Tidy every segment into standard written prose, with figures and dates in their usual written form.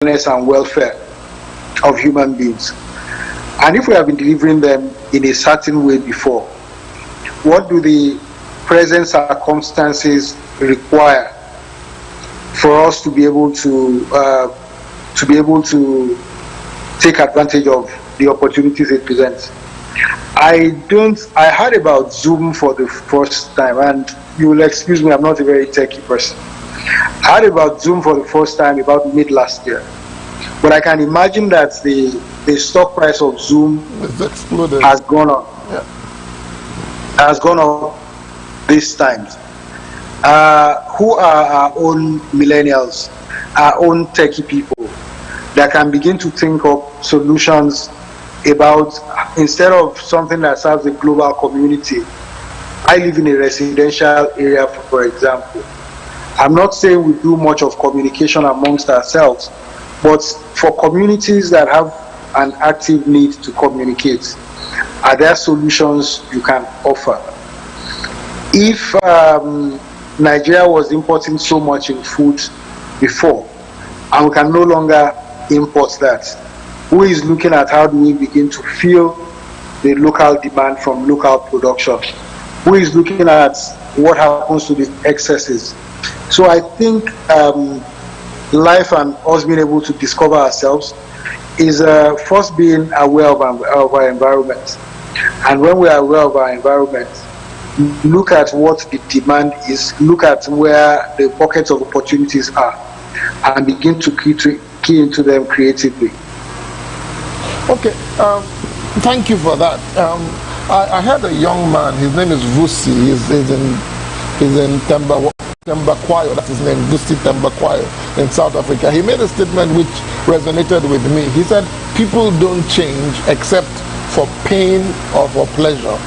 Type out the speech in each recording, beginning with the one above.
wellness and welfare of human beings. And if we have been delivering them in a certain way before, what do the present circumstances require for us to be able to take advantage of the opportunities it presents? I heard about Zoom for the first time, and you will excuse me, I'm not a very techy person. I heard about Zoom for the first time about mid last year. But I can imagine that the stock price of Zoom has gone up. Yeah. Has gone up this time. Who are our own millennials, our own techie people that can begin to think of solutions about, instead of something that serves the global community? I live in a residential area, for example. I'm not saying we do much of communication amongst ourselves, but for communities that have an active need to communicate, are there solutions you can offer? If Nigeria was importing so much in food before, and we can no longer import that, who is looking at how do we begin to fill the local demand from local production? Who is looking at what happens to the excesses? So I think life and us being able to discover ourselves is first being aware of our environment. And when we are aware of our environment, look at what the demand is, look at where the pockets of opportunities are, and begin to key into them creatively. Okay, thank you for that. I had a young man, his name is Vusi, he's in Tembakwayo, that's his name, Vusi Tembakwayo, in South Africa. He made a statement which resonated with me. He said, people don't change except for pain or for pleasure.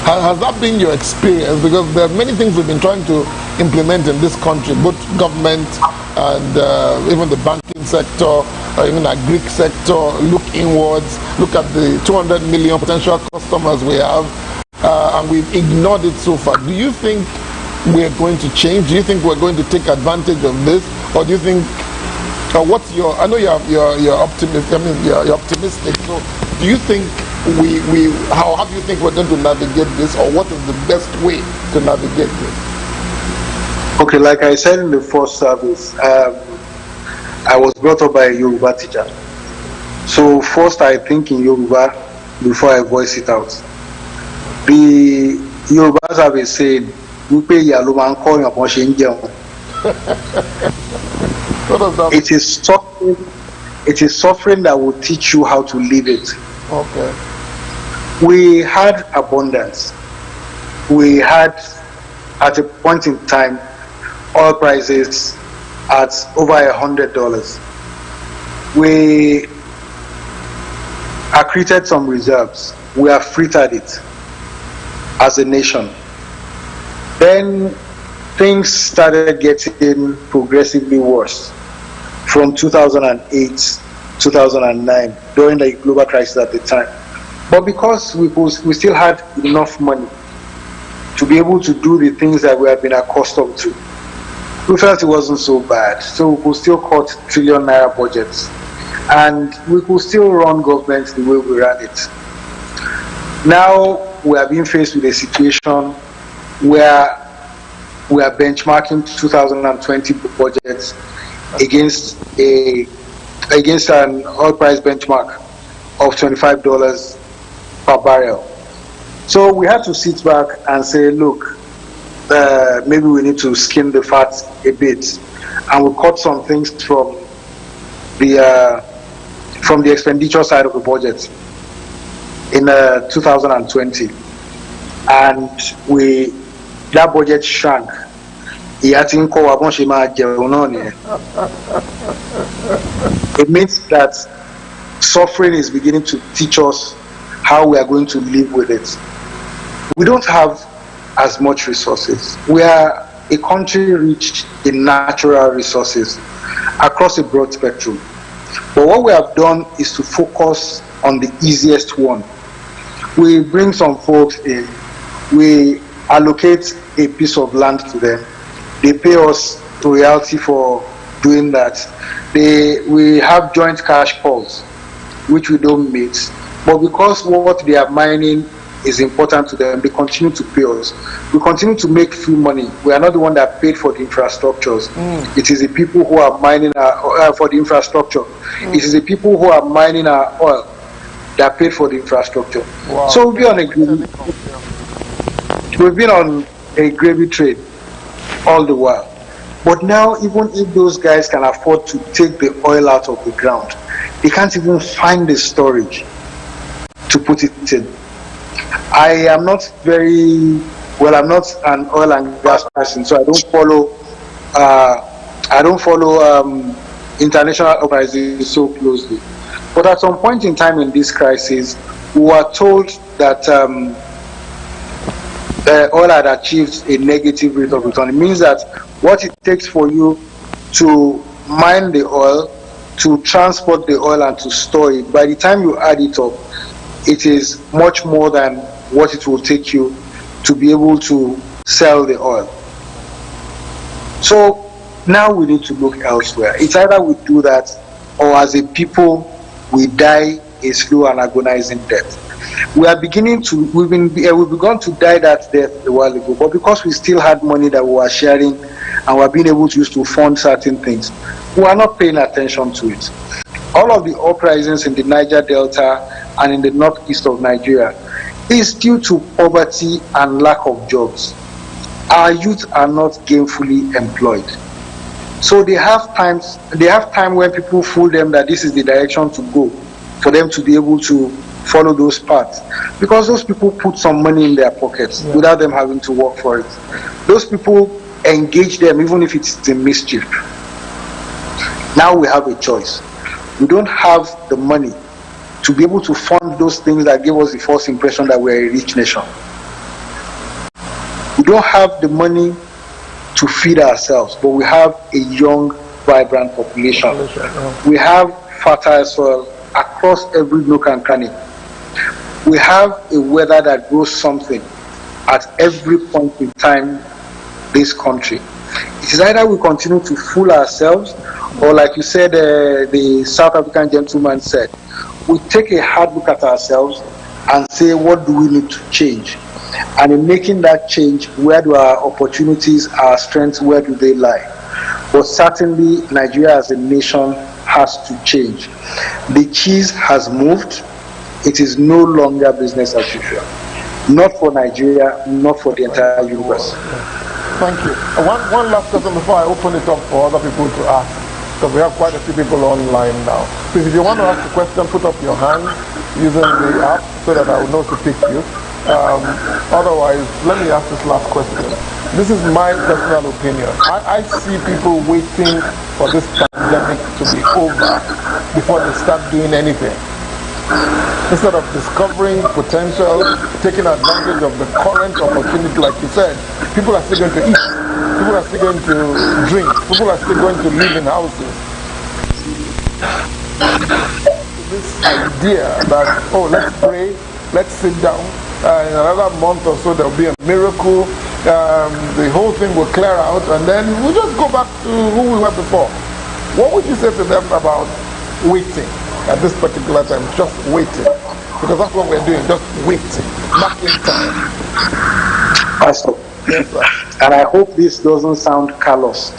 Has that been your experience? Because there are many things we've been trying to implement in this country, both government and even the banking sector, even the Greek sector. Look inwards, look at the 200 million potential customers we have, and we've ignored it so far. Do you think we're going to change? Do you think we're going to take advantage of this? Or do you think, what's your, I know you're optimistic, I mean, you're optimistic, so do you think how do you think we're going to navigate this, or what is the best way to navigate this? Okay, like I said in the first service, I was brought up by a Yoruba teacher. So first I think in Yoruba before I voice it out. The Yorubas have a saying, it is suffering that will teach you how to live it. Okay. We had abundance. We had, at a point in time, oil prices at over $100. We accreted some reserves. We have frittered it as a nation. Then things started getting progressively worse from 2008, 2009, during the global crisis at the time. But because we still had enough money to be able to do the things that we had been accustomed to, we felt it wasn't so bad. So we could still cut ₦1 trillion budgets, and we could still run government the way we ran it. Now we are being faced with a situation where we are benchmarking 2020 budgets against an oil price benchmark of $25 per barrel. So we had to sit back and say, look, maybe we need to skim the fat a bit, and we cut some things from the expenditure side of the budget in 2020, and that budget shrank. It means that suffering is beginning to teach us how we are going to live with it. We don't have as much resources. We are a country rich in natural resources across a broad spectrum. But what we have done is to focus on the easiest one. We bring some folks in, we allocate a piece of land to them, they pay us royalty for doing that. We have joint cash calls, which we don't meet. But because what they are mining is important to them, they continue to pay us. We continue to make free money. We are not the one that paid for the infrastructures. It is the people who are mining for the infrastructure. It is the people who are mining our oil that paid for the infrastructure. Wow. So we've been on a gravy trade all the while. But now, even if those guys can afford to take the oil out of the ground, they can't even find the storage to put it in. I am not I'm not an oil and gas person, so I don't follow international organizations so closely. But at some point in time in this crisis, we were told that the oil had achieved a negative rate of return. It means that what it takes for you to mine the oil, to transport the oil and to store it, by the time you add it up, it is much more than what it will take you to be able to sell the oil. So now we need to look elsewhere. It's either we do that, or as a people we die a slow and agonizing death. We've begun to die that death a while ago, but because we still had money that we were sharing and we're being able to use to fund certain things, we are not paying attention to it. All of the uprisings in the Niger Delta and in the northeast of Nigeria is due to poverty and lack of jobs. Our youth are not gainfully employed. So they have time when people fool them that this is the direction to go, for them to be able to follow those paths, because those people put some money in their pockets without them having to work for it. Those people engage them even if it's in mischief. Now we have a choice. We don't have the money to be able to fund those things that gave us the false impression that we're a rich nation. We don't have the money to feed ourselves, but we have a young, vibrant population. We have fertile soil across every nook and cranny. We have a weather that grows something at every point in time this country. It is either we continue to fool ourselves, or like you said, the South African gentleman said, we take a hard look at ourselves and say, what do we need to change? And in making that change, where do our opportunities, our strengths, where do they lie? But certainly, Nigeria as a nation has to change. The cheese has moved. It is no longer business as usual. Not for Nigeria, not for the entire universe. Thank you. One last question before I open it up for other people to ask, because we have quite a few people online now. Please, if you want to ask a question, put up your hand using the app so that I will know to pick you. Otherwise, let me ask this last question. This is my personal opinion. I see people waiting for this pandemic to be over before they start doing anything. Instead of discovering potential, taking advantage of the current opportunity, like you said, people are still going to eat, people are still going to drink, people are still going to live in houses. This idea that, oh, let's pray, let's sit down, in another month or so there'll be a miracle, the whole thing will clear out, and then we'll just go back to who we were before. What would you say to them about waiting at this particular time? Just waiting, because that's what we're doing, just waiting, marking time. Pastor, yes, sir. And I hope this doesn't sound callous,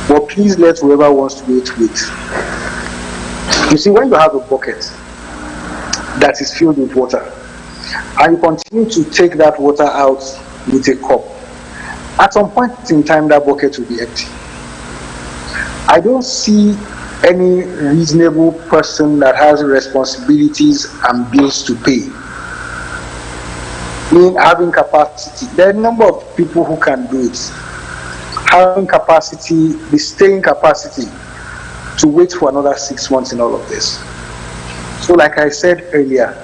but please let whoever wants to wait. You see, when you have a bucket that is filled with water, and you continue to take that water out with a cup, at some point in time that bucket will be empty. I don't see any reasonable person that has responsibilities and bills to pay in having capacity. There are a number of people who can do it, having capacity, the staying capacity to wait for another 6 months in all of this. So like I said earlier,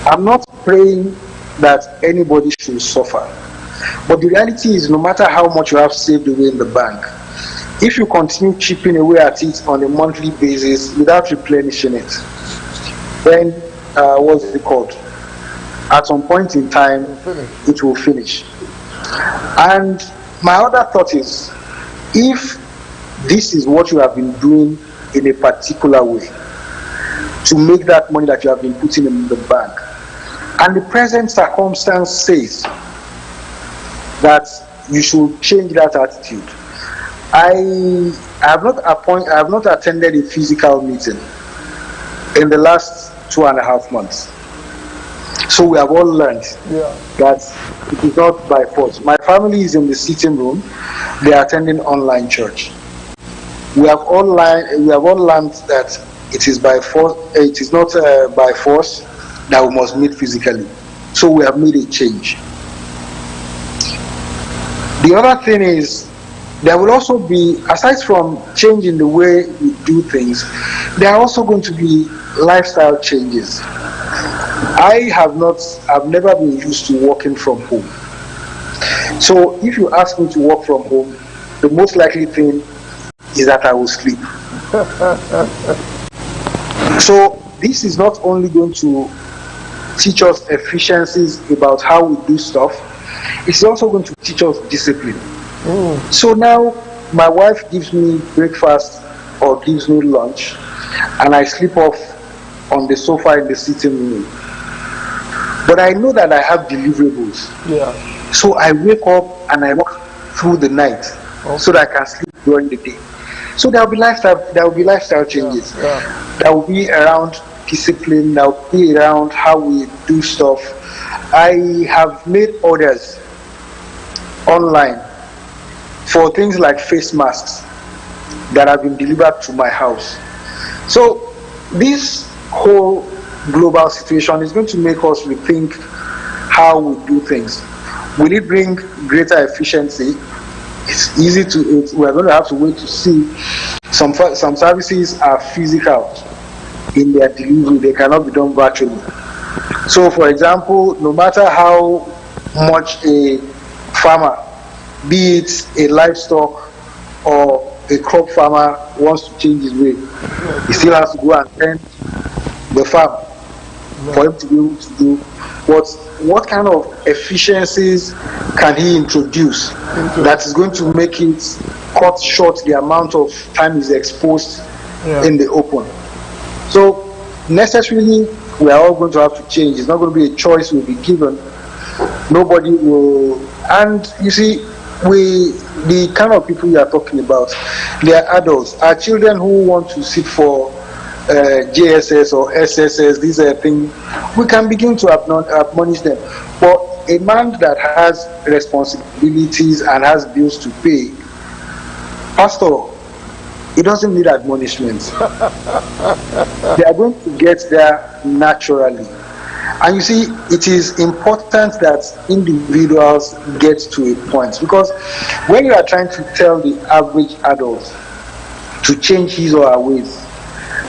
I'm not praying that anybody should suffer, but the reality is, no matter how much you have saved away in the bank, if you continue chipping away at it on a monthly basis without replenishing it, then what's it called? At some point in time, it will finish. And my other thought is, if this is what you have been doing in a particular way to make that money that you have been putting in the bank, and the present circumstance says that you should change that attitude. I have not attended a physical meeting in the last 2.5 months. So we have all learned that it is not by force. My family is in the sitting room; they are attending online church. We have all learned that it is by force. It is not by force that we must meet physically. So we have made a change. The other thing is, there will also be, aside from changing the way we do things, there are also going to be lifestyle changes. I've never been used to working from home. So if you ask me to work from home, the most likely thing is that I will sleep. So this is not only going to teach us efficiencies about how we do stuff, it's also going to teach us discipline. So now my wife gives me breakfast or gives me lunch, and I sleep off on the sofa in the sitting room. But I know that I have deliverables. So I wake up and I walk through the night so that I can sleep during the day. So there will be lifestyle changes. That will be around discipline, that will be around how we do stuff. I have made orders online for things like face masks that have been delivered to my house. So this whole global situation is going to make us rethink how we do things. Will it bring greater efficiency? It's easy to. We're going to have to wait to see. Some services are physical in their delivery; they cannot be done virtually. So, for example, no matter how much a farmer, be it a livestock or a crop farmer, wants to change his way, he still has to go and tend the farm for him to be able to do what kind of efficiencies can he introduce that is going to make it cut short the amount of time he's exposed in the open. So necessarily we are all going to have to change. It's not going to be a choice we'll be given. Nobody will. And you see, the kind of people you are talking about, they are adults. Our children who want to sit for JSS or SSS, these are things we can begin to admonish them. But a man that has responsibilities and has bills to pay, pastor, he doesn't need admonishments. They are going to get there naturally. And you see, it is important that individuals get to a point, because when you are trying to tell the average adult to change his or her ways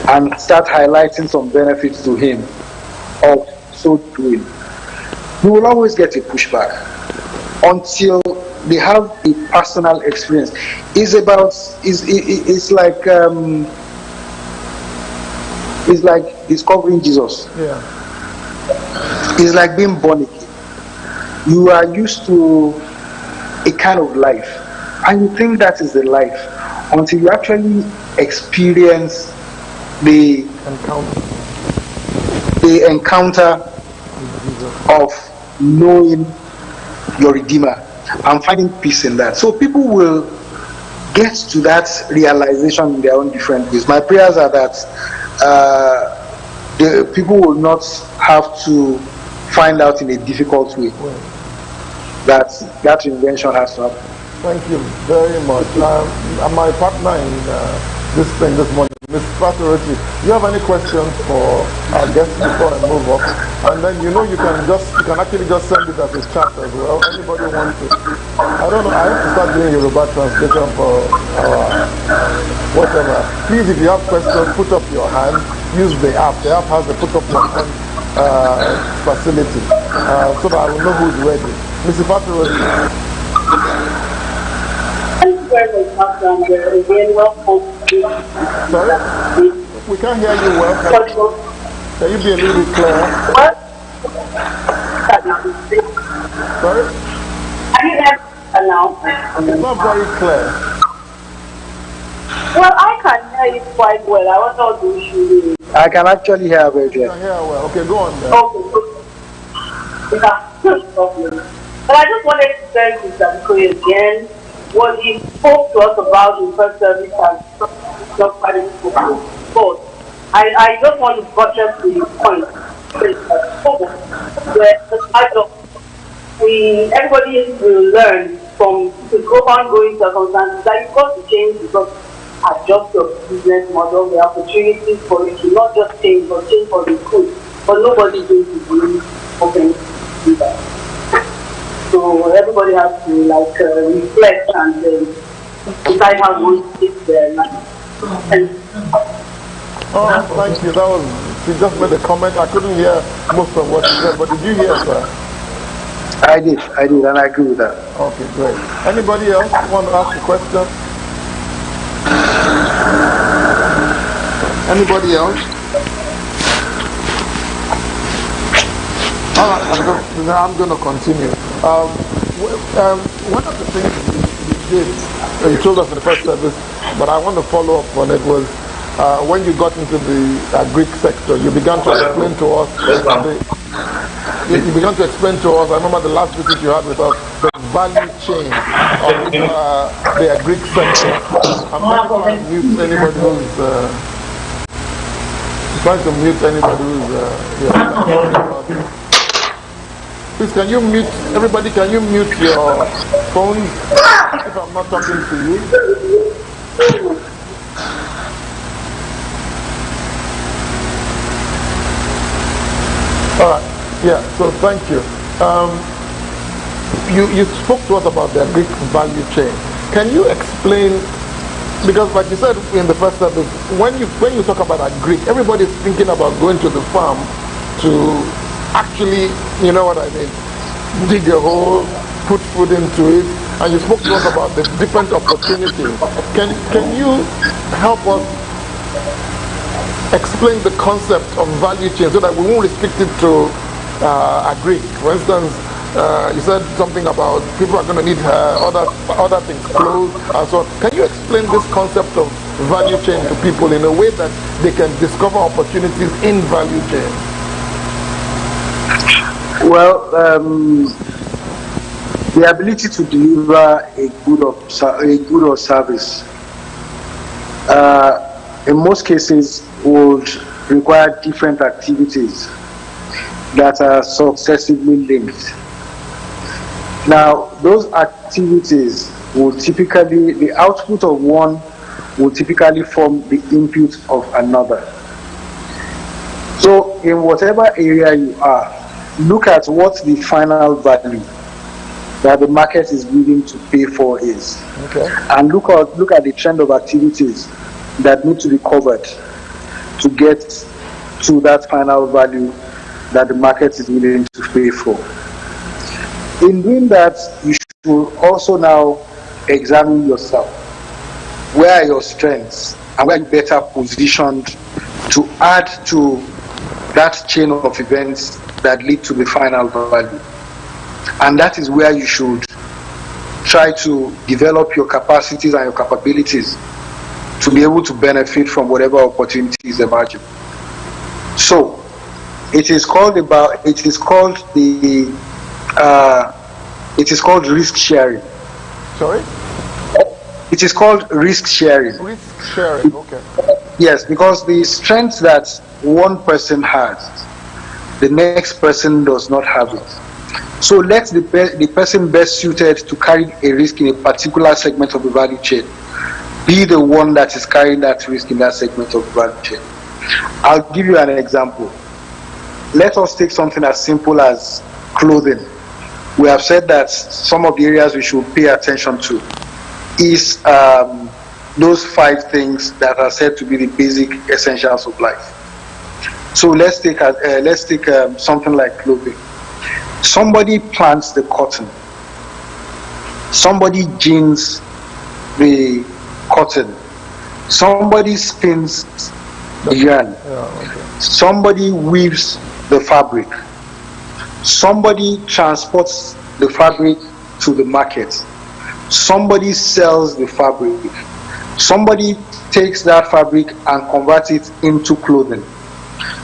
and start highlighting some benefits to him of so doing, you will always get a pushback until they have a personal experience. It's like discovering Jesus. It's like being born again. You are used to a kind of life, and you think that is the life until you actually experience the encounter of knowing your Redeemer and finding peace in that. So people will get to that realization in their own different ways. My prayers are that the people will not have to find out in a difficult way that invention has to happen. Thank you very much. My partner in this thing this morning, Ms. Fatoroti, do you have any questions for our guests before I move up? And then you can actually just send it as a chat as well. Anybody wants to? I don't know. I have to start doing Yoruba translation for whatever. Please, if you have questions, put up your hand. Use the app. The app has the put up your hand facility, so that I will know who's ready. Mr. Fatoroti. Thank you very much, Pastor, and again, welcome. Sorry? We can't hear you well. Can you be a little bit clearer? What? Sorry? Sorry? Can you hear better now? It's not very clear. Well, I can hear you quite well. I want all the issue. I can actually hear very You clear. can hear well. Okay, go on then. Okay, no problem. But I just wanted to thank Mr. Abikoye again. What he spoke to us about in first service has not quite spoken. But I just want to buttress the point. Where the fact of everybody will learn from the ongoing circumstances that you've got to change because adjust your business model, the opportunities for it to not just change but change for the good. But nobody's going to be open to do that. So everybody has to reflect and decide how to take their life. Oh, thank you. That was, you just made a comment. I couldn't hear most of what you said, but did you hear, sir? I did, and I agree with that. Okay, great. Anybody else want to ask a question? Anybody else? All right, I'm going to continue. One of the things you did, you told us in the first service, but I want to follow up on it, was when you got into the Greek sector, you began to explain to us, I remember the last visit you had with us, the value chain of the Greek sector. I'm trying to mute anybody who's, please, can you mute, everybody, can you mute your phones if I'm not talking to you? All right, yeah, so thank you. You spoke to us about the Greek value chain. Can you explain, because like you said in the first service, when you talk about a Greek, everybody's thinking about going to the farm to actually, you know what I mean, dig a hole, put food into it, and you spoke to us about the different opportunities. Can you help us explain the concept of value chain so that we won't restrict it to agri? For instance, you said something about people are going to need other things, clothes and so on. Can you explain this concept of value chain to people in a way that they can discover opportunities in value chain? Well, the ability to deliver a good or service, in most cases, would require different activities that are successively linked. Now, those activities will typically, the output of one will typically form the input of another. So, in whatever area you are, look at what the final value that the market is willing to pay for is. Okay. And look at the trend of activities that need to be covered to get to that final value that the market is willing to pay for. In doing that, you should also now examine yourself. Where are your strengths and where are you better positioned to add to that chain of events that lead to the final value? And that is where you should try to develop your capacities and your capabilities to be able to benefit from whatever opportunities emerging. So it is called risk sharing. Sorry? It is called risk sharing. Risk sharing, okay. Yes, because the strength that one person has, the next person does not have it. So let the person best suited to carry a risk in a particular segment of the value chain be the one that is carrying that risk in that segment of the value chain. I'll give you an example. Let us take something as simple as clothing. We have said that some of the areas we should pay attention to is those 5 things that are said to be the basic essentials of life. So let's take something like clothing. Somebody plants the cotton. Somebody gins the cotton. Somebody spins the yarn. Somebody weaves the fabric. Somebody transports the fabric to the market. somebody sells the fabric. Somebody takes that fabric and converts it into clothing.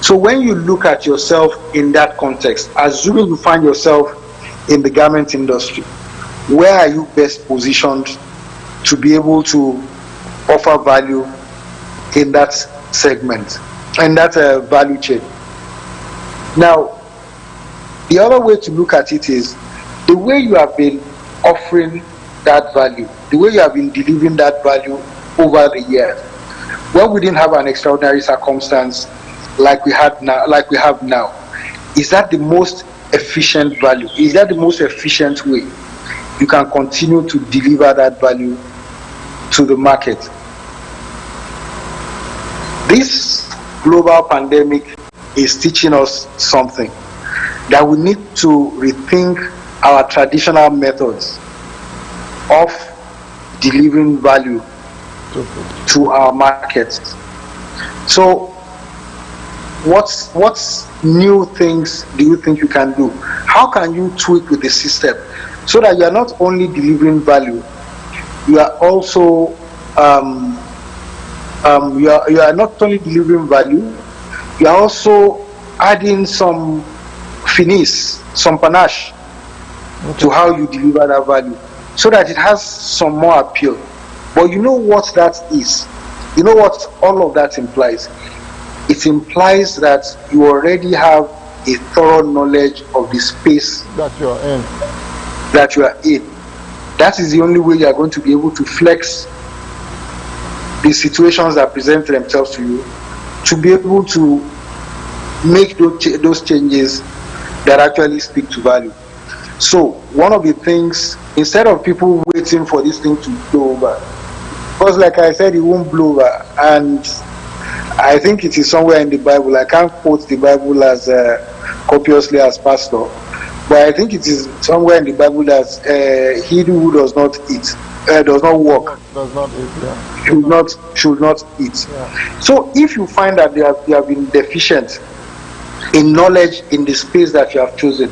So when you look at yourself in that context, assuming you find yourself in the garment industry, where are you best positioned to be able to offer value in that segment and that value chain? Now, the other way to look at it is the way you have been offering that value, the way you have been delivering that value over the years. When we didn't have an extraordinary circumstance like we have now, is that the most efficient value? Is that the most efficient way you can continue to deliver that value to the market? This global pandemic is teaching us something, that we need to rethink our traditional methods of delivering value to our markets. So what's new things do you think you can do? How can you tweak with the system so that you are not only delivering value, you are also you are not only delivering value, you are also adding some finesse, some panache to how you deliver that value, so that it has some more appeal. But you know what that is? You know what all of that implies? It implies that you already have a thorough knowledge of the space that you are in. That is the only way you are going to be able to flex the situations that present themselves to you, to be able to make those changes that actually speak to value. So one of the things, instead of people waiting for this thing to blow over, because like I said, it won't blow over, and I think it is somewhere in the Bible. I can't quote the Bible as copiously as pastor, but I think it is somewhere in the Bible that he who does not eat, does not work, does not eat, yeah. should not eat. Yeah. So if you find that you have been deficient in knowledge in the space that you have chosen,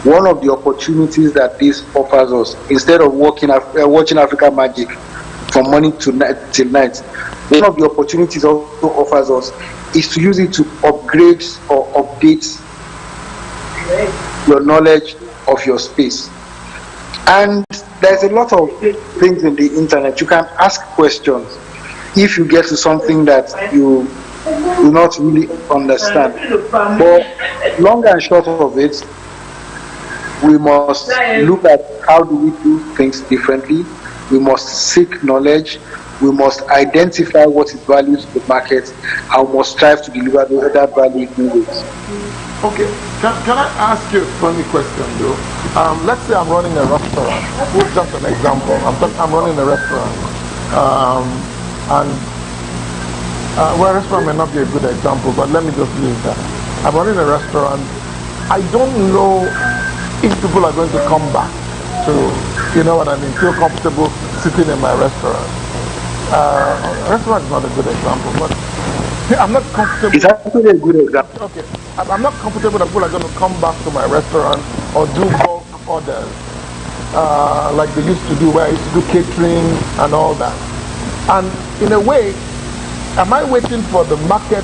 one of the opportunities that this offers us, instead of watching African Magic from morning to night till night, one of the opportunities also offers us is to use it to upgrade or update your knowledge of your space. And there's a lot of things in the internet. You can ask questions if you get to something that you do not really understand. But long and short of it, we must look at how do we do things differently. We must seek knowledge. We must identify what is value to the market, and we must strive to deliver that value in new ways. Okay, can I ask you a funny question though? Let's say I'm running a restaurant. Just an example. I'm running a restaurant, well, a restaurant may not be a good example, but let me just use that. I'm running a restaurant. I don't know if people are going to come back to, you know what I mean, feel comfortable sitting in my restaurant. A restaurant is not a good example, but I'm not comfortable. It's actually a good example. Okay, I'm not comfortable that people are going to come back to my restaurant or do bulk orders like they used to do, where I used to do catering and all that. And in a way, am I waiting for the market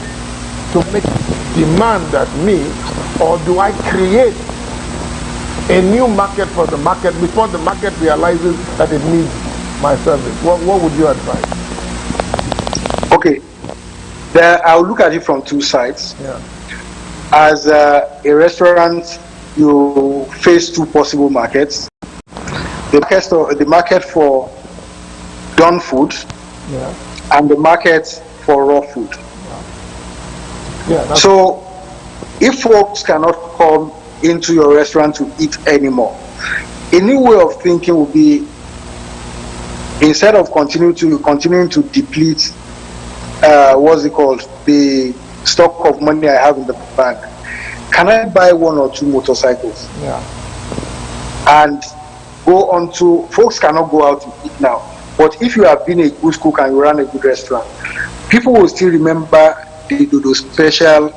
to make demand at me, or do I create a new market for the market before the market realizes that it needs my service? What would you advise? Okay, I'll look at it from two sides. Yeah. As a restaurant, you face two possible markets. The market for done food, Yeah. and the market for raw food. Yeah. So if folks cannot come into your restaurant to eat anymore, a new way of thinking would be, instead of continuing to deplete the stock of money I have in the bank, can I buy one or two motorcycles? Yeah. And go on to, folks cannot go out to eat now, but if you have been a good cook and you run a good restaurant, people will still remember the Dodo special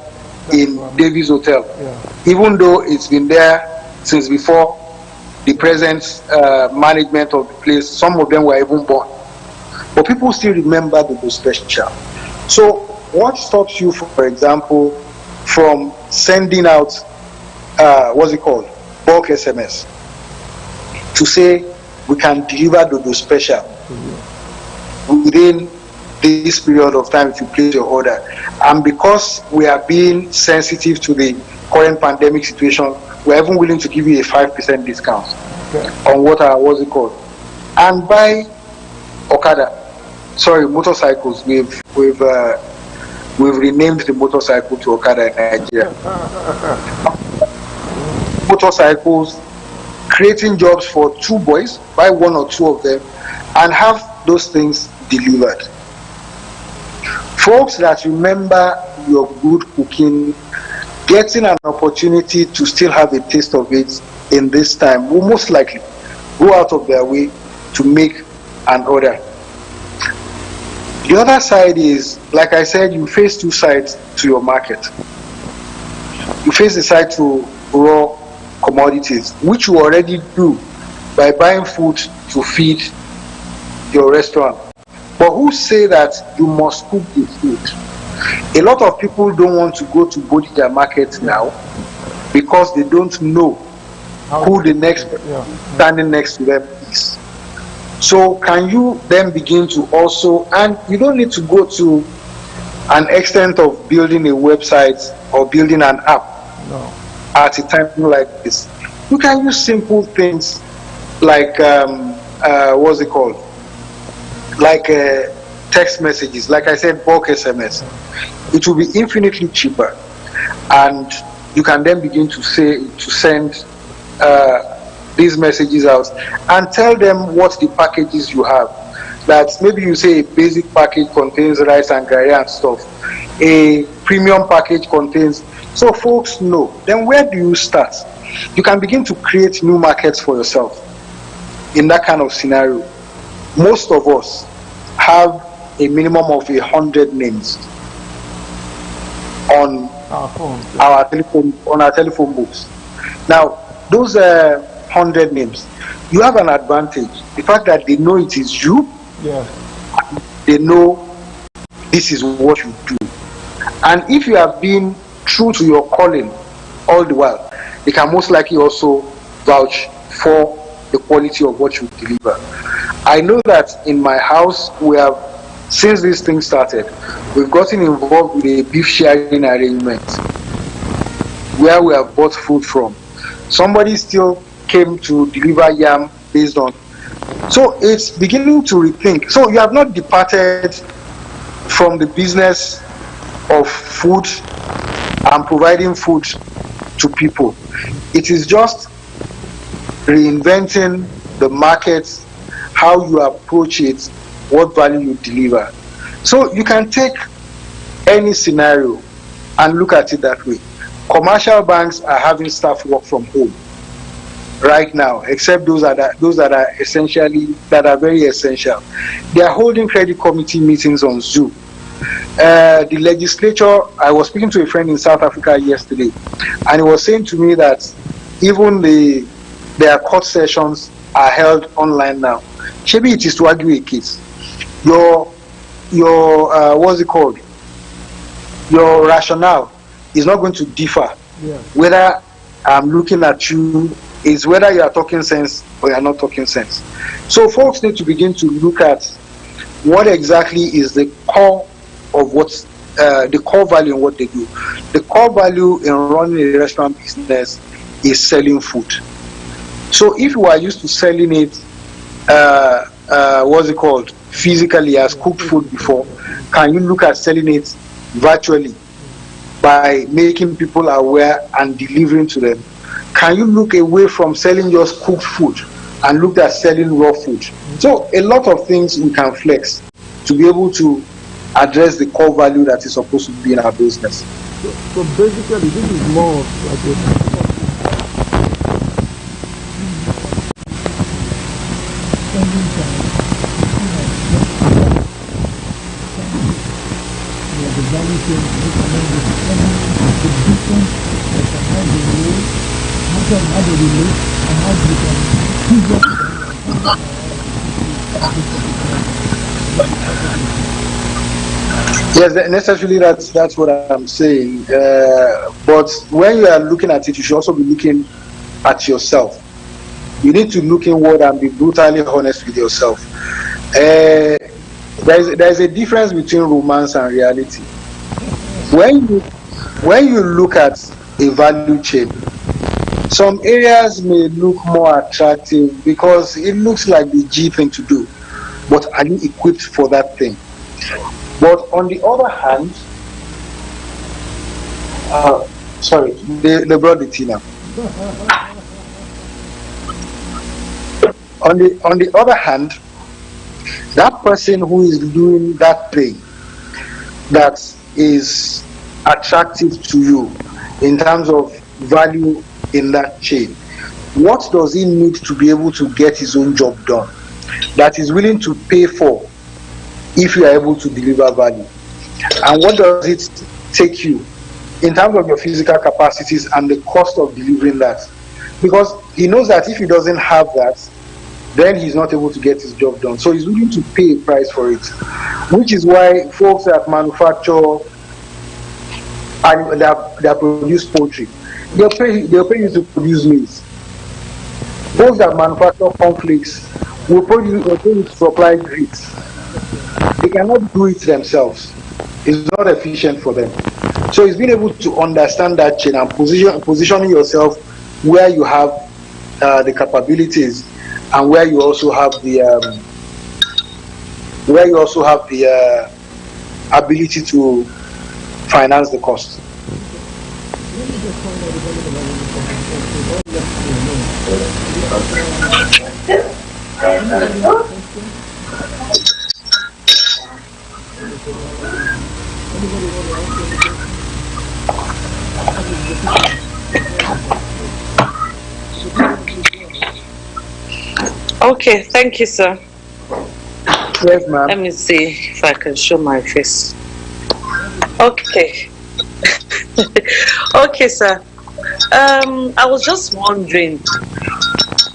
in Davies Hotel, Yeah. even though it's been there since before the present management of the place. Some of them were even born. But people still remember the special. So what stops you, for example, from sending out, what's it called, bulk SMS, to say we can deliver Dodo special within this period of time if you place your order? And because we are being sensitive to the current pandemic situation, we're even willing to give you a 5% discount on what's it called, and buy motorcycles. We've renamed the motorcycle to Okada in Nigeria. Motorcycles, creating jobs for 2 boys, buy 1 or 2 of them, and have those things delivered. Folks that remember your good cooking, getting an opportunity to still have a taste of it in this time, will most likely go out of their way to make an order. The other side is, like I said, you face 2 sides to your market. You face the side to raw commodities, which you already do by buying food to feed your restaurant. But who say that you must cook the food? A lot of people don't want to go to Bodija market now because they don't know who the next standing next to them is. So can you then begin to also, and you don't need to go to an extent of building a website or building an app at a time like this. You can use simple things like what's it called? Like text messages. Like I said, bulk SMS. It will be infinitely cheaper, and you can then begin to send these messages out and tell them what the packages you have. That maybe you say a basic package contains rice and gari and stuff. A premium package contains. So folks know. Then where do you start? You can begin to create new markets for yourself in that kind of scenario. Most of us have a minimum of 100 names on our telephone books. Now, those 100 names, you have an advantage. The fact that they know it is you, they know this is what you do. And if you have been true to your calling all the while, they can most likely also vouch for the quality of what you deliver. I know that in my house, we have, since this thing started, we've gotten involved with a beef sharing arrangement where we have bought food from. Somebody still came to deliver yam based on. So it's beginning to rethink. So you have not departed from the business of food and providing food to people. It is just reinventing the market, how you approach it, what value you deliver. So you can take any scenario and look at it that way. Commercial banks are having staff work from home right now, except those that are very essential. They are holding credit committee meetings on Zoom. The legislature, I was speaking to a friend in South Africa yesterday, and he was saying to me that even their court sessions are held online now. Maybe it is to argue a case. Your what's it called? Your rationale is not going to differ. Whether I'm looking at you, is whether you are talking sense or you are not talking sense. So folks need to begin to look at what exactly is the core of what's the core value in what they do. The core value in running a restaurant business is selling food. So if you are used to selling it, what's it called, physically as cooked food before, can you look at selling it virtually by making people aware and delivering to them? Can you look away from selling just cooked food and look at selling raw food? So a lot of things we can flex to be able to address the core value that is supposed to be in our business. So basically this is more like a Yes, necessarily that's what I'm saying. But when you are looking at it, you should also be looking at yourself. You need to look inward and be brutally honest with yourself. There is a difference between romance and reality. When you look at a value chain, some areas may look more attractive because it looks like the G thing to do, but are you equipped for that thing? But on the other hand, sorry, they brought the tea now. On the other hand, that person who is doing that thing that is attractive to you in terms of value in that chain, what does he need to be able to get his own job done that is willing to pay for if you are able to deliver value? And what does it take you in terms of your physical capacities and the cost of delivering that? Because he knows that if he doesn't have that, then he's not able to get his job done. So he's willing to pay a price for it, which is why folks that manufacture and that produce poultry, they'll pay you to produce meat. Folks that manufacture cornflakes will pay you to supply grits. They cannot do it themselves. It's not efficient for them. So it's being able to understand that chain and positioning yourself where you have the capabilities and where you also have the ability to finance the cost. Okay, thank you, sir. Yes, ma'am. Let me see if I can show my face. Okay. Okay, sir. I was just wondering,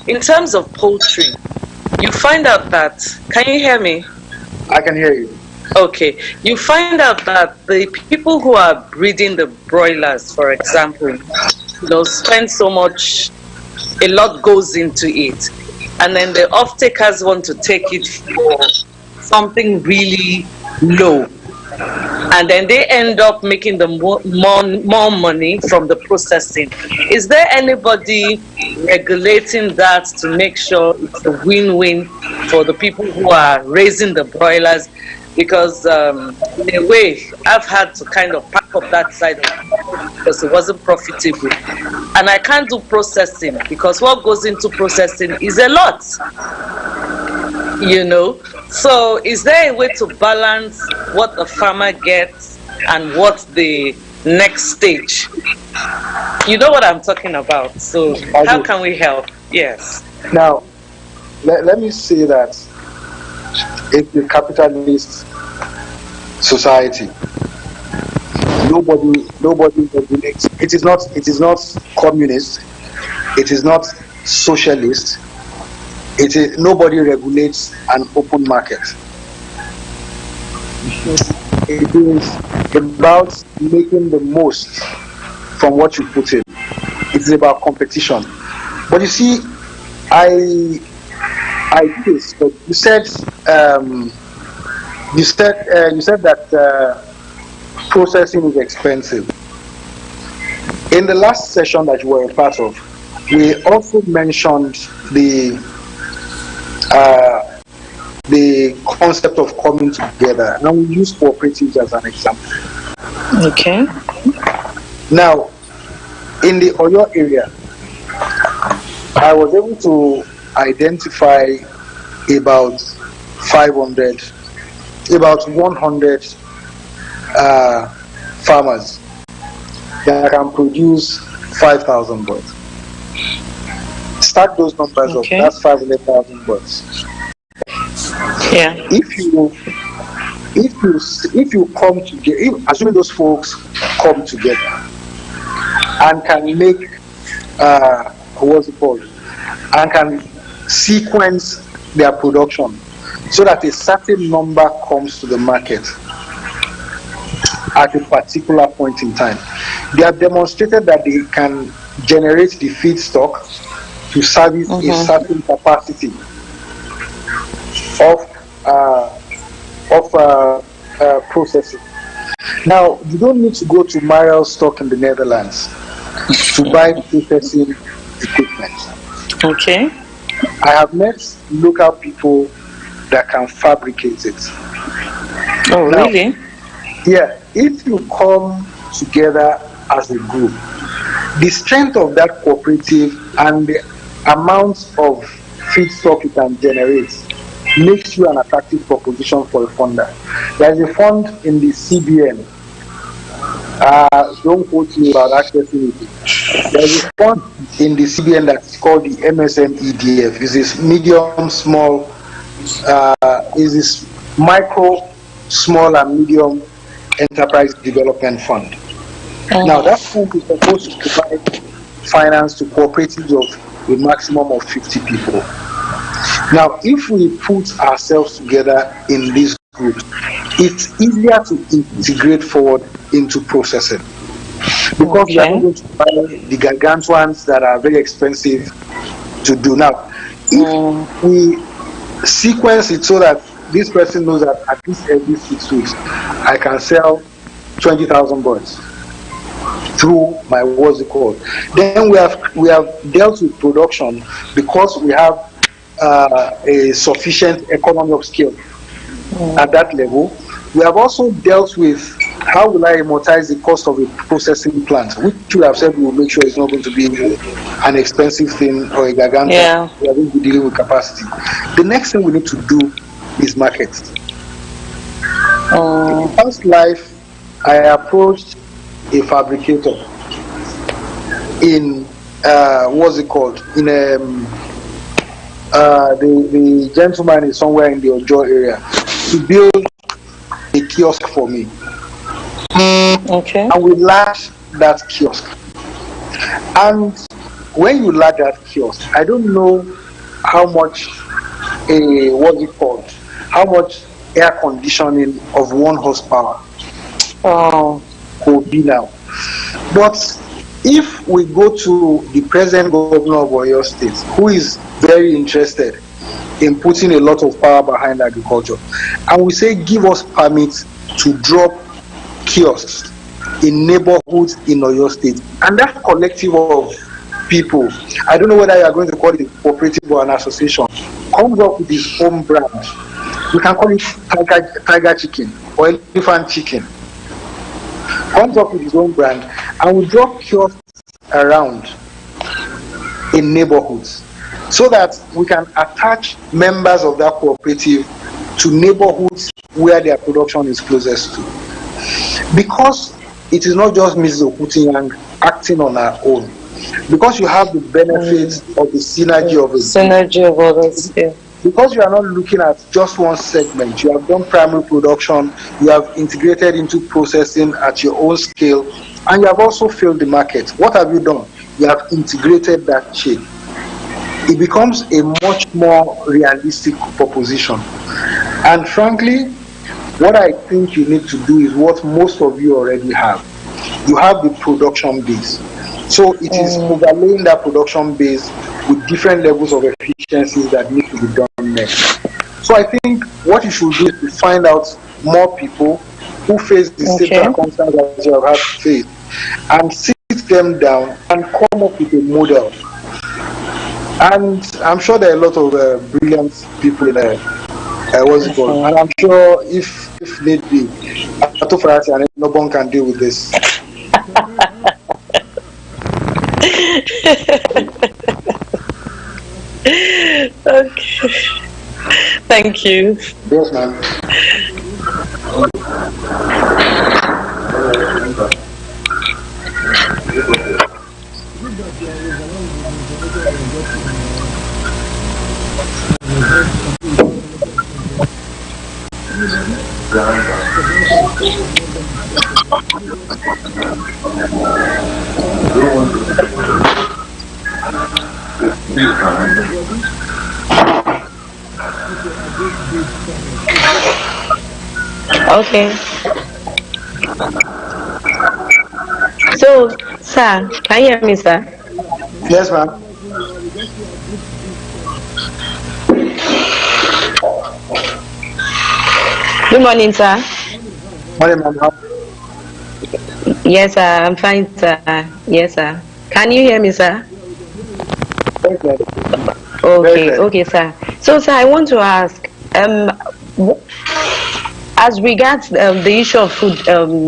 in terms of poultry, you find out that, can you hear me? I can hear you. Okay, you find out that the people who are breeding the broilers, for example, spend so much, a lot goes into it, and then the off-takers want to take it for something really low, and then they end up making the more money from the processing. Is there anybody regulating that to make sure it's a win-win for the people who are raising the broilers? Because in a way, I've had to kind of pack up that side of it because it wasn't profitable. And I can't do processing because what goes into processing is a lot, So is there a way to balance what the farmer gets and what the next stage? You know what I'm talking about. So how can we help? Yes. Now, let me say that it's the capitalist society. Nobody regulates. It is not communist. It is not socialist. Nobody regulates an open market. It is about making the most from what you put in. It is about competition. But you see, I did this, but you said that processing is expensive. In the last session that you were a part of, we also mentioned the concept of coming together, and we use cooperatives as an example. Okay. Now, in the Oyo area, I was able to identify about 100 farmers that can produce 5,000 birds. Stack those numbers up. That's 500,000 birds. Yeah. If you come together, assuming those folks come together and can make what's it called, and can sequence their production so that a certain number comes to the market at a particular point in time. They have demonstrated that they can generate the feedstock to service a certain capacity of processing. Now, you don't need to go to Mariel stock in the Netherlands to buy processing equipment. Okay. I have met local people that can fabricate it. Oh, now, really? Yeah, if you come together as a group, the strength of that cooperative and the amount of feedstock you can generate makes you an attractive proposition for a funder. There is a fund in the CBN. Don't quote me about accessing it. There is a fund in the CBN that's called the MSM EDF. It's this medium, small, is this micro, small, and medium enterprise development fund. Now, that fund is supposed to provide finance to cooperatives of a maximum of 50 people. Now, if we put ourselves together in these groups, it's easier to integrate forward into processing, because we are not going to buy the gargantuans that are very expensive to do. Now, if we sequence it so that this person knows that at least every 6 weeks I can sell 20,000 birds through my what's it called, then we have dealt with production because we have a sufficient economy of scale at that level. We have also dealt with how will I amortize the cost of a processing plant, which we have said we will make sure it's not going to be an expensive thing or a gargantuan. Yeah. We are going to be dealing with capacity. The next thing we need to do is market. In past life, I approached a fabricator in what's it called? In the gentleman is somewhere in the Ojo area to build a kiosk for me. Okay. And we launched that kiosk. And when you launch that kiosk, I don't know how much how much air conditioning of 1 horsepower could be now. But if we go to the present governor of Oyo State, who is very interested in putting a lot of power behind agriculture, and we say give us permits to drop kiosks in neighborhoods in Oyo State, and that collective of people, I don't know whether you are going to call it a cooperative or an association, comes up with his own brand. We can call it tiger chicken or elephant chicken. Comes up with his own brand, and we drop kiosks around in neighborhoods so that we can attach members of that cooperative to neighborhoods where their production is closest to. Because it is not just Mrs. Okutinyang acting on her own, because you have the benefits of the synergy of others. Yeah. Because you are not looking at just one segment, you have done primary production, you have integrated into processing at your own scale, and you have also filled the market. What have you done? You have integrated that chain. It becomes a much more realistic proposition. And frankly, what I think you need to do is what most of you already have. You have the production base. So it is overlaying that production base with different levels of efficiencies that need to be done next. So I think what you should do is to find out more people who face the same circumstances as you have had to face, and sit them down and come up with a model. And I'm sure there are a lot of brilliant people in there. And I'm sure if need be, Atofarati and no one can deal with this. Okay. Thank you. Yes, ma'am. Okay. So, sir, can you hear me, sir? Yes, ma'am. Good morning, sir. Morning, ma'am. Yes, sir. I'm fine, sir. Yes, sir. Can you hear me, sir? Very clear. Very Okay, clear. okay, sir. So, sir, I want to ask, as regards the issue of food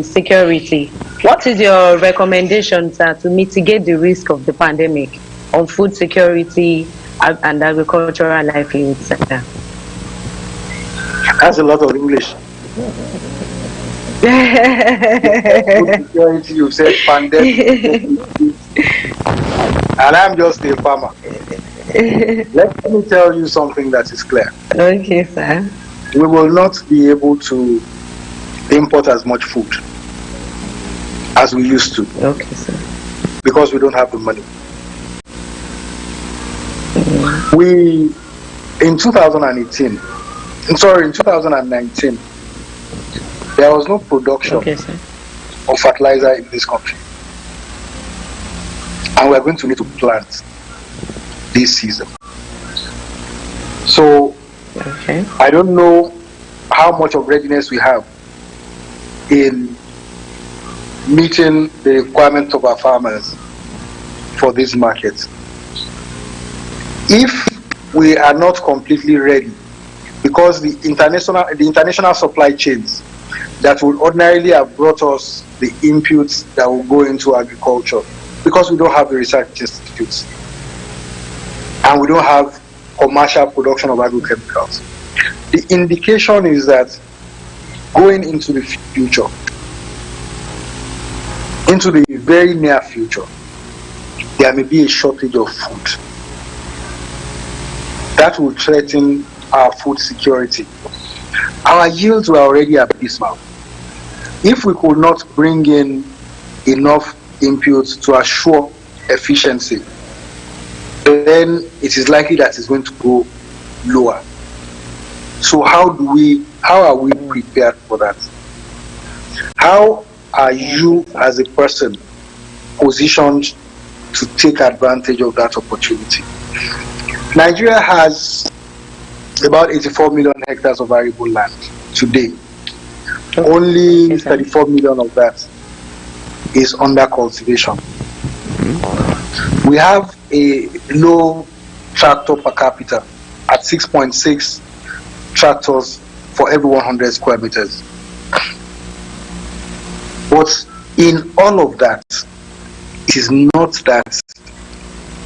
security, what is your recommendation, sir, to mitigate the risk of the pandemic on food security and agricultural livelihoods, sir? That's a lot of English. Food security, you said pandemic, and I'm just a farmer. Let me tell you something that is clear. Okay, sir. We will not be able to import as much food as we used to. Okay, sir. Because we don't have the money. We, in 2019, there was no production Okay, sir. of fertilizer in this country. And we're going to need to plant this season. So, Okay. I don't know how much of readiness we have in meeting the requirements of our farmers for this market. If we are not completely ready, because the international supply chains that would ordinarily have brought us the inputs that will go into agriculture, because we don't have the research institutes and we don't have commercial production of agrochemicals. The indication is that going into the future, into the very near future, there may be a shortage of food. That will threaten our food security. Our yields were already abysmal. If we could not bring in enough inputs to assure efficiency, then it is likely that it's going to go lower. So how are we prepared for that? How are you as a person positioned to take advantage of that opportunity? Nigeria has about 84 million hectares of arable land today. Only 34 million of that is under cultivation. We have a low tractor per capita at 6.6 tractors for every 100 square meters. But in all of that, it is not that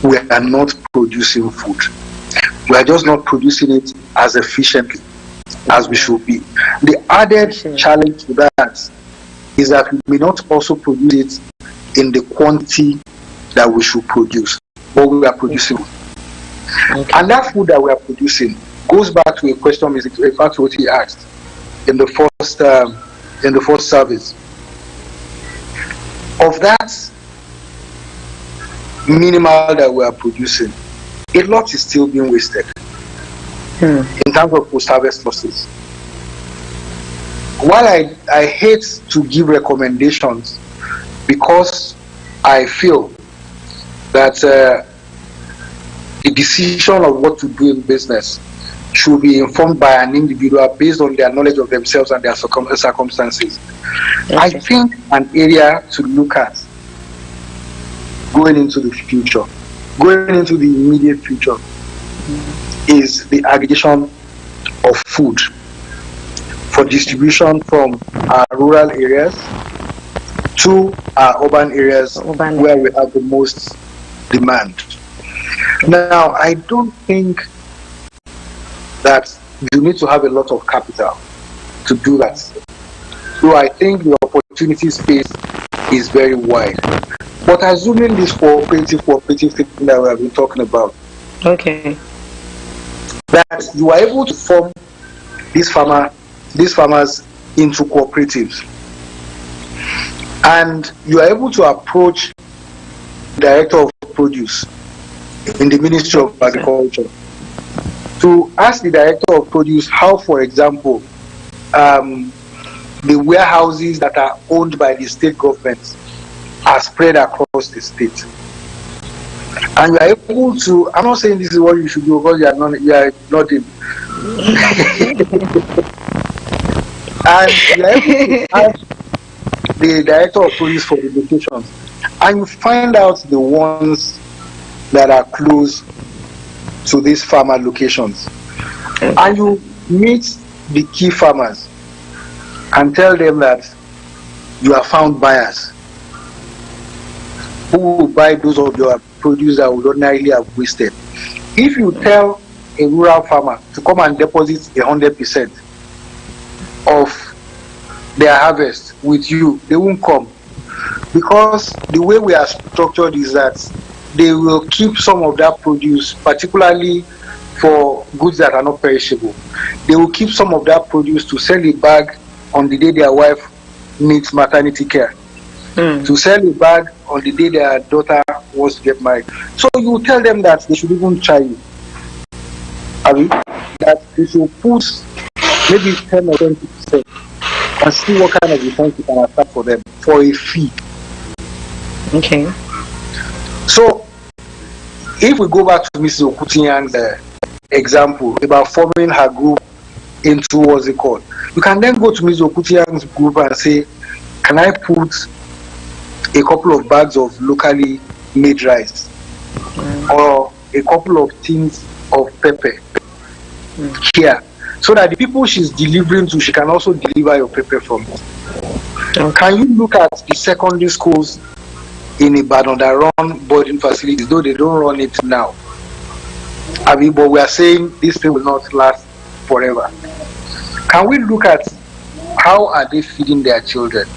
we are not producing food. We are just not producing it as efficiently as we should be. The added challenge to that is that we may not also produce it in the quantity that we should produce, but we are producing. Okay. And that food that we are producing goes back to a question, back to what he asked in the first service. Of that minimal that we are producing, a lot is still being wasted in terms of post-harvest losses. While I hate to give recommendations because I feel that the decision of what to do in business should be informed by an individual based on their knowledge of themselves and their circumstances. Okay. I think an area to look at going into the future, going into the immediate future, is the aggregation of food for distribution from our rural areas to our urban areas where we have the most demand. Now, I don't think that you need to have a lot of capital to do that. So I think the opportunity space is very wide. But assuming this cooperative thing that we have been talking about, okay, that you are able to form these farmers into cooperatives, and you are able to approach the director of produce in the Ministry of Agriculture to ask the Director of Produce how, for example, the warehouses that are owned by the state governments are spread across the state. And you are able to, I'm not saying this is what you should do because you are not in. And you are able to ask the Director of Police for the locations, and you find out the ones that are close to these farmer locations. And you meet the key farmers and tell them that you have found buyers who will buy those of your produce that would ordinarily have wasted. If you tell a rural farmer to come and deposit 100% of their harvest with you, they won't come, because the way we are structured is that they will keep some of that produce, particularly for goods that are not perishable. They will keep some of that produce to sell a bag on the day their wife needs maternity care, to sell a bag on the day their daughter wants to get married. So you tell them that they should even try you. I mean, that they should put maybe 10 or 20% and see what kind of returns you can attract for them for a fee. Okay. So if we go back to Mrs. Okutiyan's example about forming her group into what's it called, you can then go to Mrs. Okutiyan's group and say, can I put a couple of bags of locally made rice or a couple of tins of pepper here, so that the people she's delivering to, she can also deliver your pepper from. Can you look at the secondary schools in Ibadan that run boarding facilities, though they don't run it now? I mean, but we are saying this thing will not last forever. Can we look at how are they feeding their children?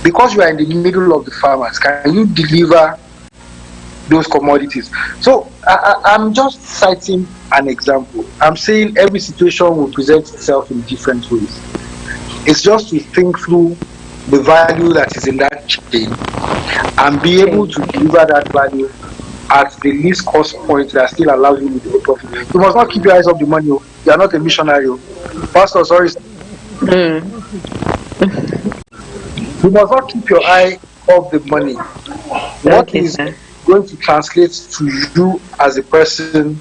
Because you are in the middle of the farmers, can you deliver those commodities? So I'm just citing an example. I'm saying every situation will present itself in different ways. It's just to think through the value that is in that chain and be able to deliver that value at the least cost point that still allows you to make profit. You must not keep your eyes off the money. You are not a missionary. Pastor, sorry. You must not keep your eye off the money. What is going to translate to you as a person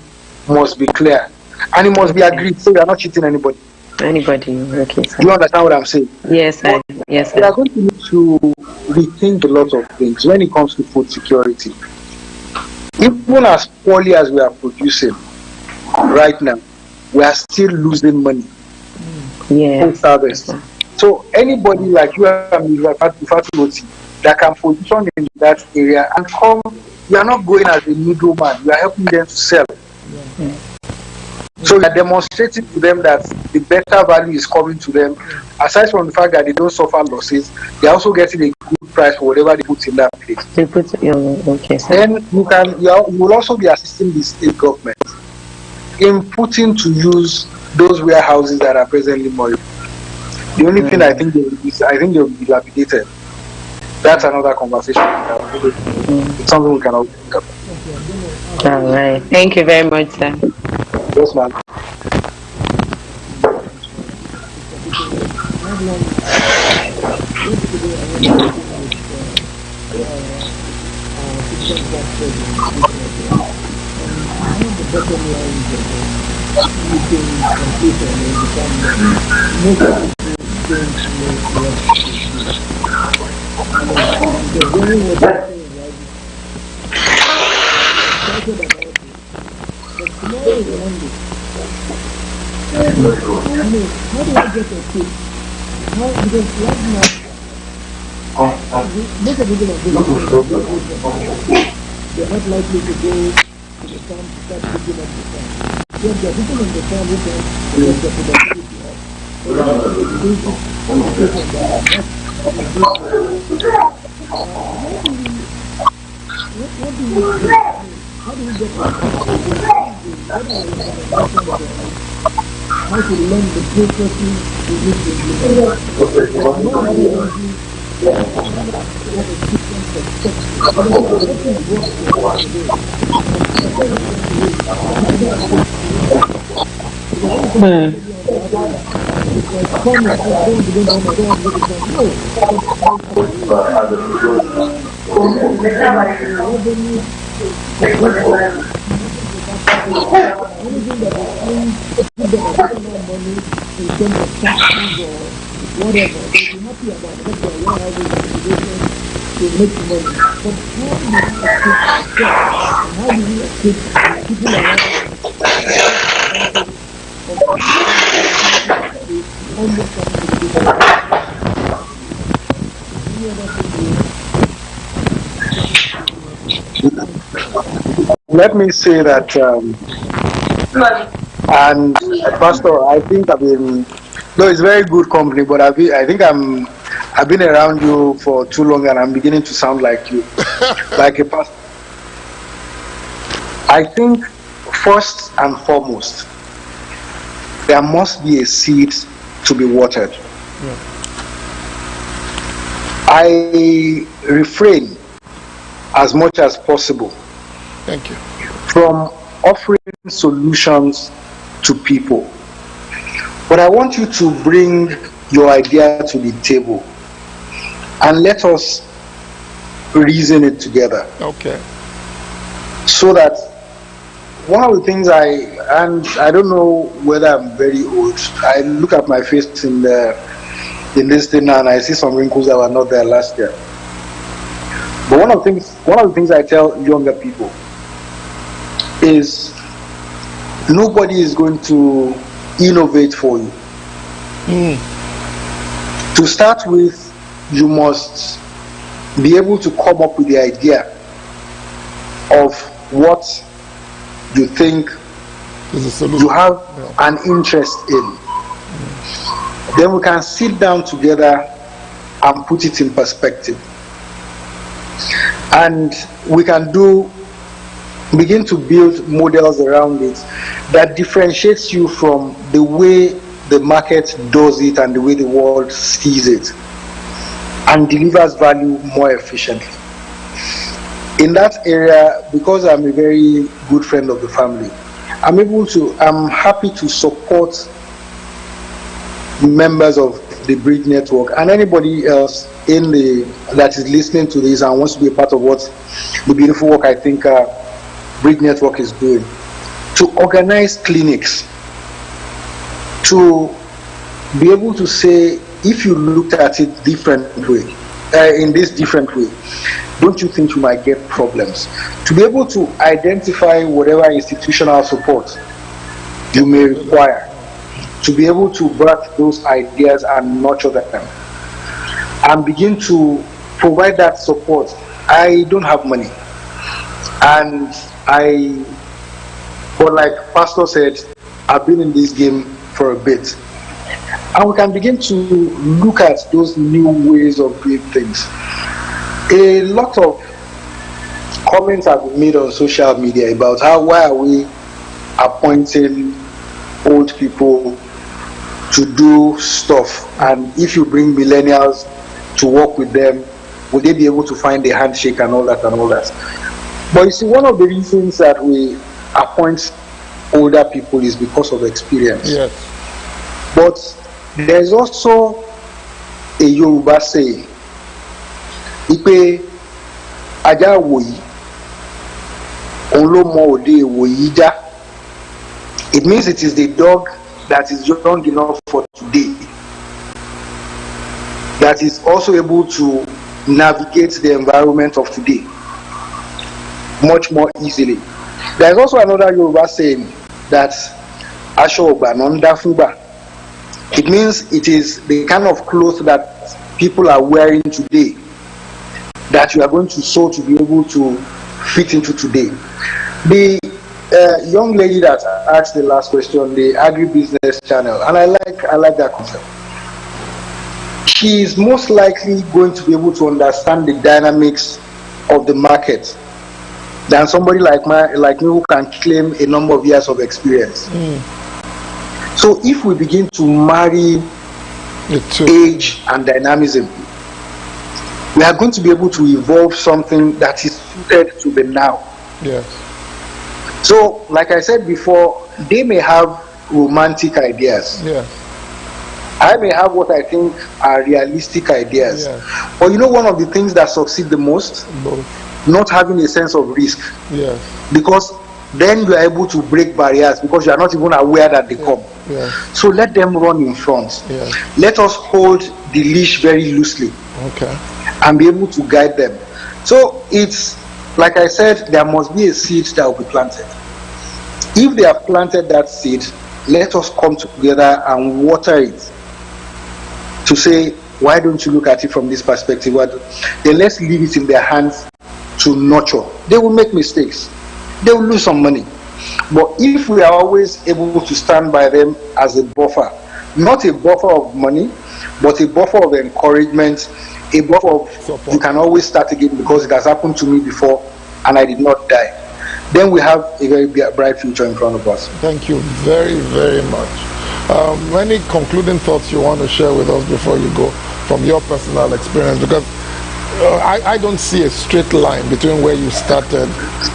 must be clear, and it must be agreed. So you are not cheating anybody. Okay, sir. Do you understand what I'm saying? Yes, sir. Yes, sir. We are going to need to rethink a lot of things when it comes to food security. Even as poorly as we are producing right now, we are still losing money. Yes. So anybody like you and me that can position in that area and come, you are not going as a middleman, you are helping them to sell. So you are demonstrating to them that the better value is coming to them. Aside from the fact that they don't suffer losses, they are also getting a good price for whatever they put in that place. Okay, sir. Then you will also be assisting the state government in putting to use those warehouses that are presently more. The only thing I think they will be dilapidated. That's another conversation. It's something we can all think about. All right. Thank you very much, sir. Yes, ma'am. Most of the people they're not likely to go to the farm to start picking up the farm. Yet there are people in the farm who can get the productivity up. How do we get how to learn the processes we need to implement? Anything that will give them additional money in terms of taxes or whatever, they'll be happy about what their warehousing organization to make money. But how do we escape ourselves? And how do we escape the people around us? Let me say that, and Pastor, I think I've been, though it's very good company, but I've been around you for too long, and I'm beginning to sound like you, like a pastor. I think first and foremost, there must be a seed to be watered. Yeah. I refrain as much as possible. Thank you. From offering solutions to people. But I want you to bring your idea to the table and let us reason it together. Okay. So that one of the things I don't know whether I'm very old. I look at my face in this thing now and I see some wrinkles that were not there last year. But one of the things I tell younger people is nobody is going to innovate for you. To start with, you must be able to come up with the idea of what you think you have an interest in. Then we can sit down together and put it in perspective. And we can begin to build models around it that differentiates you from the way the market does it and the way the world sees it, and delivers value more efficiently. In that area, because I'm a very good friend of the family, I'm happy to support members of the Bridge Network and anybody else that is listening to this and wants to be a part of what the beautiful work I think Bridge Network is doing, to organize clinics, to be able to say, if you looked at it in this different way, don't you think you might get problems? To be able to identify whatever institutional support you may require, to be able to birth those ideas and nurture them, and begin to provide that support. I don't have money, but like Pastor said, I've been in this game for a bit, and we can begin to look at those new ways of doing things. A lot of comments have been made on social media about why are we appointing old people to do stuff, and if you bring millennials to work with them, will they be able to find a handshake and all that? But you see, one of the reasons that we appoint older people is because of experience. Yes. But there's also a Yoruba saying, Ipe aja woyi, onlo mo ode woyi ja. It means it is the dog that is young enough for today that is also able to navigate the environment of today much more easily. There's also another Yoruba saying that Asho Ogba Nonda Fuba. It means it is the kind of clothes that people are wearing today that you are going to sew to be able to fit into today. The young lady that asked the last question, the agribusiness channel, and I like that concept. She is most likely going to be able to understand the dynamics of the market than somebody like me who can claim a number of years of experience. So if we begin to marry age and dynamism, we are going to be able to evolve something that is suited to the now. Yes. So, like I said before, they may have romantic ideas. Yes. I may have what I think are realistic ideas. Yes. But you know, one of the things that succeed the most? Both. Not having a sense of risk. Yes. Because then you are able to break barriers because you are not even aware that they come. Yes. So let them run in front. Yes. Let us hold the leash very loosely. Okay. And be able to guide them. So it's, like I said, there must be a seed that will be planted. If they have planted that seed, let us come together and water it to say, why don't you look at it from this perspective? Then let's leave it in their hands to nurture. They will make mistakes. They will lose some money. But if we are always able to stand by them as a buffer, not a buffer of money, but a buffer of encouragement, a buffer of support. You can always start again because it has happened to me before and I did not die. Then we have a very bright future in front of us. Thank you very, very much. Any concluding thoughts you want to share with us before you go from your personal experience? Because I don't see a straight line between where you started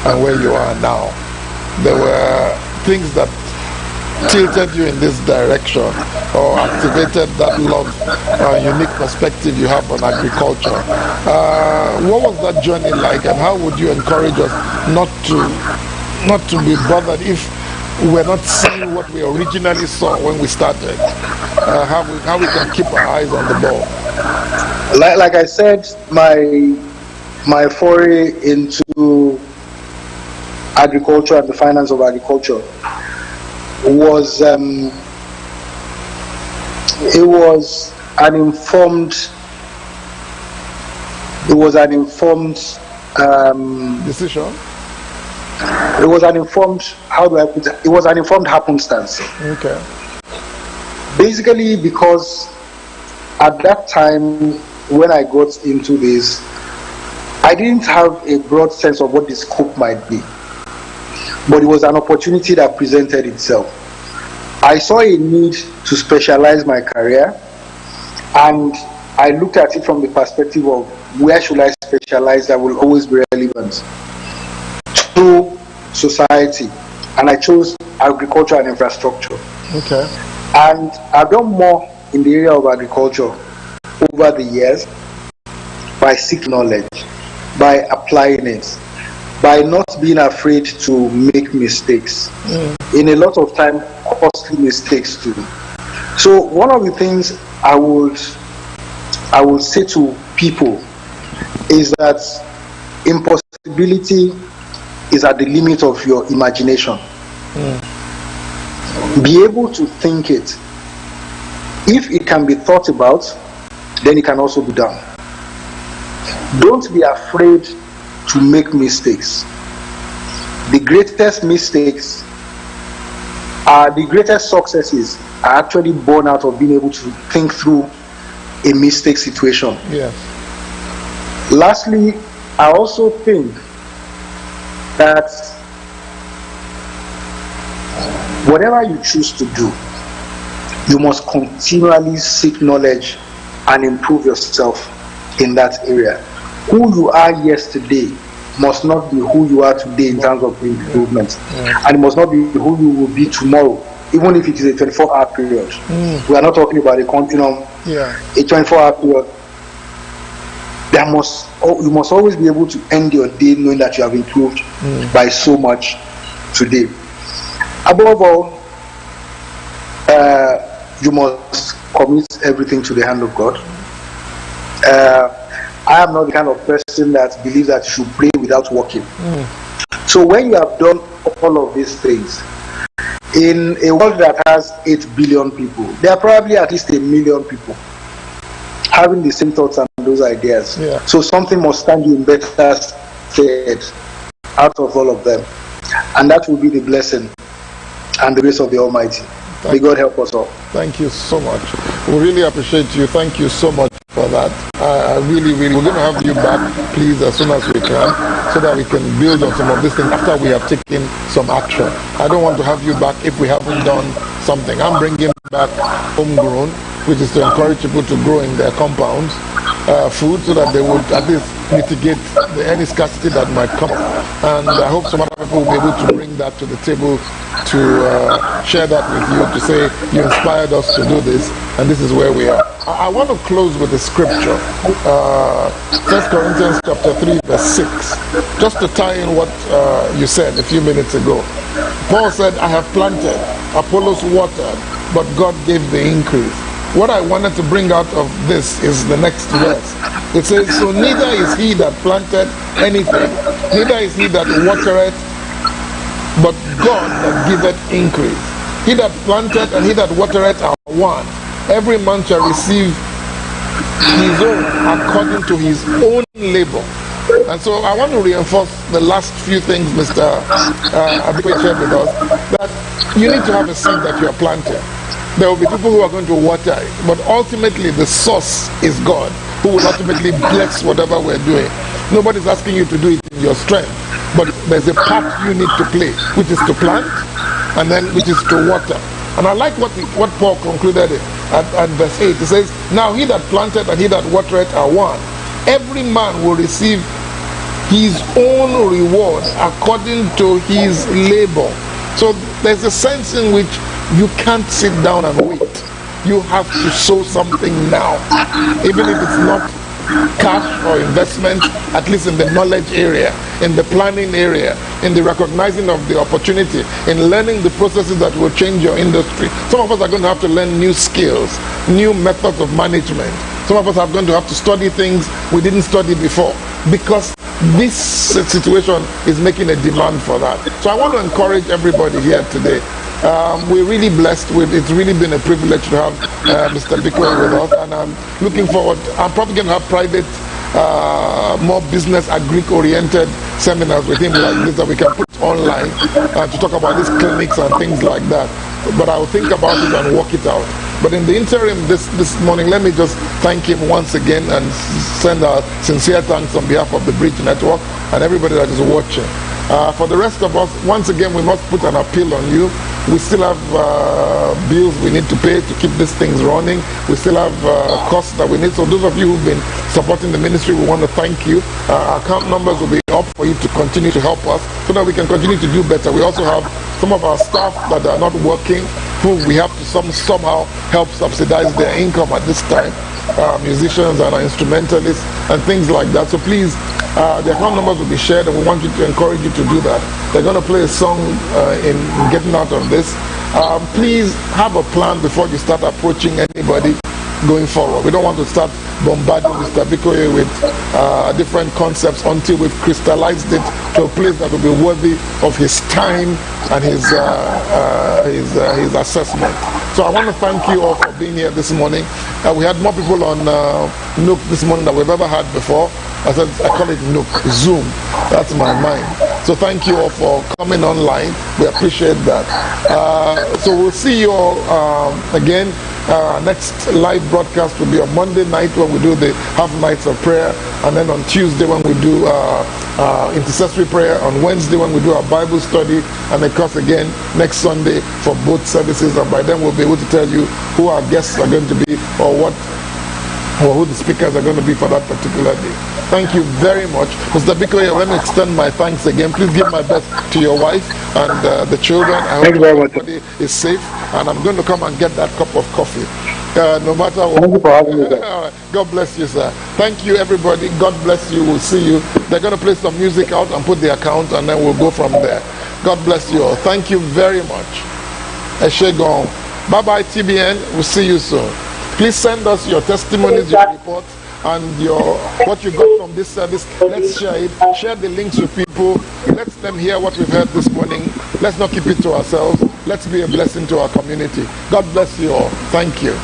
and where you are now. There were things that tilted you in this direction or activated that love, unique perspective you have on agriculture. What was that journey like, and how would you encourage us not to be bothered if we're not seeing what we originally saw when we started? How we can keep our eyes on the ball? Like I said, my foray into agriculture and the finance of agriculture was an informed decision. It was an informed, how do I put it? It was an informed happenstance. Okay. Basically, because at that time when I got into this, I didn't have a broad sense of what the scope might be. But it was an opportunity that presented itself. I saw a need to specialize my career, and I looked at it from the perspective of where should I specialize that will always be relevant to society, and I chose agriculture and infrastructure. Okay. And I've done more in the area of agriculture over the years by seeking knowledge, by applying it, by not being afraid to make mistakes. In a lot of time, costly mistakes too. So one of the things I would say to people is that impossibility is at the limit of your imagination. Be able to think it. If it can be thought about, then it can also be done. Don't be afraid to make mistakes. The greatest mistakes the greatest successes are actually born out of being able to think through a mistake situation. Yes. Lastly, I also think that whatever you choose to do, you must continually seek knowledge and improve yourself in that area. Who you are yesterday must not be who you are today in terms of improvement. And it must not be who you will be tomorrow, even if it is a 24-hour period. We are not talking about a continuum, a 24-hour period. You must always be able to end your day knowing that you have improved by so much today. Above all, you must commit everything to the hand of God. I am not the kind of person that believes that you should pray without working. So when you have done all of these things, in a world that has 8 billion people, there are probably at least 1 million people having the same thoughts and those ideas. So something must stand you in better stead out of all of them. And that will be the blessing and the grace of the Almighty. May God help us all. Thank you so much. We really appreciate you. Thank you so much for that. We're going to have you back, please, as soon as we can, so that we can build on some of these things after we have taken some action. I don't want to have you back if we haven't done something. I'm bringing back homegrown, which is to encourage people to grow in their compounds. food so that they would at least mitigate any scarcity that might come. And I hope some other people will be able to bring that to the table to share that with you, to say you inspired us to do this, and this is where we are. I want to close with a scripture, 1 Corinthians chapter 3 verse 6, just to tie in what you said a few minutes ago. Paul said, I have planted, Apollos watered, but God gave the increase. What I wanted to bring out of this is the next verse. It says, so neither is he that planted anything, neither is he that watereth, but God that giveth increase. He that planted and he that watereth are one. Every man shall receive his own according to his own labor. And so I want to reinforce the last few things Mr. Abikoye shared with us, that you need to have a seed that you are planting. There will be people who are going to water it, but ultimately the source is God, who will ultimately bless whatever we're doing. Nobody's asking you to do it in your strength, but there's a part you need to play, which is to plant, and then which is to water. And I like what Paul concluded at verse 8. It says, now he that planted and he that watered are one. Every man will receive his own reward according to his labor. So there's a sense in which you can't sit down and wait. You have to sow something now, even if it's not cash or investment, at least in the knowledge area, in the planning area, in the recognizing of the opportunity, in learning the processes that will change your industry. Some of us are going to have to learn new skills, new methods of management. Some of us are going to have to study things we didn't study before, because this situation is making a demand for that. So I want to encourage everybody here today. We're really blessed. It's really been a privilege to have Mr. Abikoye with us, and I'm looking forward. I'm probably going to have private, more business Greek-oriented seminars with him like this that we can put online to talk about these clinics and things like that. But I will think about it and work it out. But in the interim this morning, let me just thank him once again and send our sincere thanks on behalf of the Bridge Network and everybody that is watching. For the rest of us, once again, we must put an appeal on you. We still have bills we need to pay to keep these things running. We still have costs that we need. So those of you who've been supporting the ministry, we want to thank you. Our account numbers will be up for you to continue to help us so that we can continue to do better. We also have some of our staff that are not working, who we have to somehow help subsidize their income at this time. Musicians and instrumentalists and things like that. So please, the account numbers will be shared, and we want you to encourage you to do that. They're going to play a song in getting out of this. Please have a plan before you start approaching anybody going forward. We don't want to start bombarding Mr. Abikoye with different concepts until we've crystallized it to a place that will be worthy of his time and his assessment. So I want to thank you all for being here this morning. We had more people on Nook this morning than we've ever had before. I call it Nook, Zoom. That's my mind. So thank you all for coming online. We appreciate that. So we'll see you all again. Next live broadcast will be on Monday night when we do the half nights of prayer, and then on Tuesday when we do intercessory prayer, on Wednesday when we do our Bible study, and of course again next Sunday for both services. And by then we'll be able to tell you who our guests are going to be, or who the speakers are going to be for that particular day. Thank you very much. Mr. Abikoye, let me extend my thanks again. Please give my best to your wife and the children. I hope everybody is safe, and I'm going to come and get that cup of coffee. No matter what. Thank you for having me. God bless you, sir. Thank you, everybody. God bless you. We'll see you. They're going to play some music out and put the account, and then we'll go from there. God bless you all. Thank you very much. Eshegon. Bye-bye, TBN. We'll see you soon. Please send us your testimonies, your reports, and what you got from this service. Let's share it. Share the links with people. Let them hear what we've heard this morning. Let's not keep it to ourselves. Let's be a blessing to our community. God bless you all. Thank you.